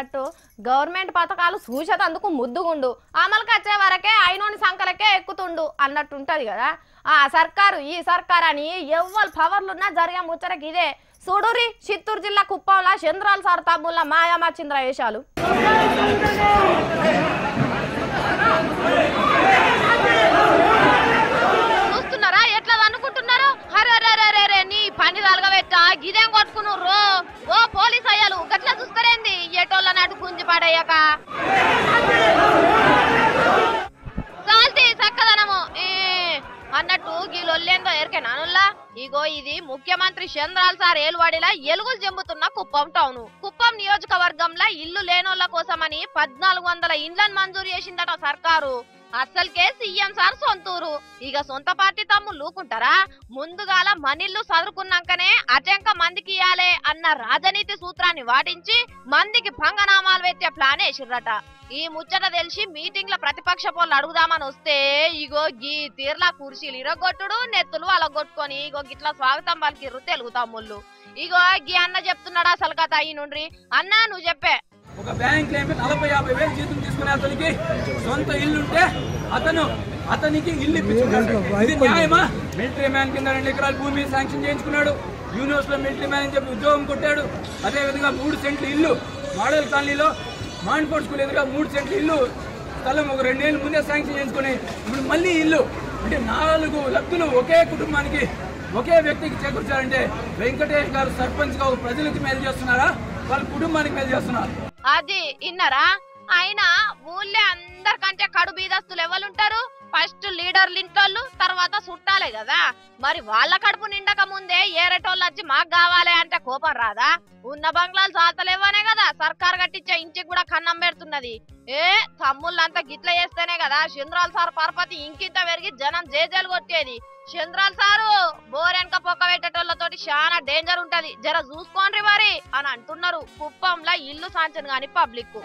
అన్నట్టు గవర్నమెంట్ పథకాలు చూసేటందుకు ముద్దుగుండు అమలుకి వచ్చే వరకే అయినోని సంకలకే ఎక్కుతుండు అన్నట్టు ఉంటది కదా ఆ సర్కారు ఈ సర్కారు అని ఎవ్వరు పవర్లున్నా జరిగే ముచ్చటకి ఇదే చూడురి చిత్తూరు జిల్లా కుప్పంలో చంద్రాల సార్ తమ్ముళ్ళ మాయామా చంద్ర వేషాలు చూస్తున్నారా ఎట్లా అనుకుంటున్నారు హరే నీ పని తలగబెట్ట గిదేం కొట్టుకున్నారు ఓ పోలీస్ అయ్యాలు గట్లా చూస్తారేంది ఏటోళ్ళ నాటు గుంజి పడయ్యాక చాల్తీ చక్కదనము అన్నట్టు గీలొల్లేందో ఎరికేనానుల్లా ఇగో ఇది ముఖ్యమంత్రి చంద్రాల సార్ ఏలువాడిలా ఎలుగులు జంబుతున్న కుప్పం టౌన్ కుప్పం నియోజకవర్గంలో ఇల్లు లేనోళ్ల కోసమని 1400 ఇండ్లను మంజూరు చేసిందట సర్కారు అసలుకే సీఎం సార్ సొంతూరు ఇక సొంత పార్టీ తమ్ము లూకుంటారా ముందుగాల మనిల్లు చదువుకున్నాకనే అటెంక మందికి ఇయ్యాలే అన్న రాజనీతి సూత్రాన్ని వాటించి మందికి భంగనామాలు పెట్టే ప్లాన్ వేసిర్రట ఈ ముచ్చట తెలిసి మీటింగ్ లో ప్రతిపక్ష పోళ్ళు అడుగుదామని వస్తే ఇగో గీ తీర్లా కుర్చీలు ఇరగొట్టుడు నెత్తులు అలగొట్టుకొని ఇగో గిట్లా స్వాగతం పలికిర్రు తెలుగు తమ్ముళ్ళు ఇగో గీ అన్న చెప్తున్నాడా అసలు కథ అయ్యి నుండ్రి అన్నా నువ్వు చెప్పే ఒక బ్యాంక్ 40-50 వేలు జీతం తీసుకునే అతనికి సొంత ఇల్లుంటే అతనికి ఇల్లు ఇప్పించుకున్నాడు ఇది న్యాయమా మిలిటరీ మ్యాన్ కింద 2 ఎకరాల భూమి శాంక్షన్ చేయించుకున్నాడు యూనివర్సిటీలో మిలిటరీ మ్యాన్ అని చెప్పి ఉద్యోగం కొట్టాడు అదే విధంగా 3 సెంట్లు ఇల్లు మోడల్ కాలనీలో మాన్ఫోర్డ్ స్కూల్ ఎదురుగా 3 సెంట్లు ఇల్లు స్థలం ఒక 2 ఏళ్ళ ముందే శాంక్షన్ చేసుకుని ఇప్పుడు మళ్ళీ ఇల్లు అంటే 4 లబ్ధులు ఒకే కుటుంబానికి ఒకే వ్యక్తికి చేకూర్చారంటే వెంకటేష్ గారు సర్పంచ్ గా ప్రజలకు మేలు చేస్తున్నారా వాళ్ళ కుటుంబానికి మేలు చేస్తున్నారు అది ఇన్నరా అయినా ఊళ్ళే అందరికంటే కడు బీదస్తులు ఎవరుంటారు ఫస్ట్ లీడర్లు ఇంటోళ్ళు తర్వాత చుట్టాలే కదా మరి వాళ్ళ కడుపు నిండక ముందే ఏరేటోళ్ళు వచ్చి మాకు కావాలి అంటే కోపం రాదా ఉన్న బంగ్లాలు చాతలేవనే కదా సర్కారు కట్టించే ఇంటికి కూడా కన్నం పెడుతున్నది తమ్ముళ్ళంతా గిట్ల చేస్తేనే కదా చంద్రాల సార్ పరపతి ఇంకింత పెరిగి జనం జేజేలు కొట్టేది చంద్రాల సారు బోరెనక పొక్క పెట్టేటోళ్ళతోటి చాలా డేంజర్ ఉంటది జర చూసుకోండి మరి అని అంటున్నారు కుప్పంలో ఇల్లు సాంచను గాని పబ్లిక్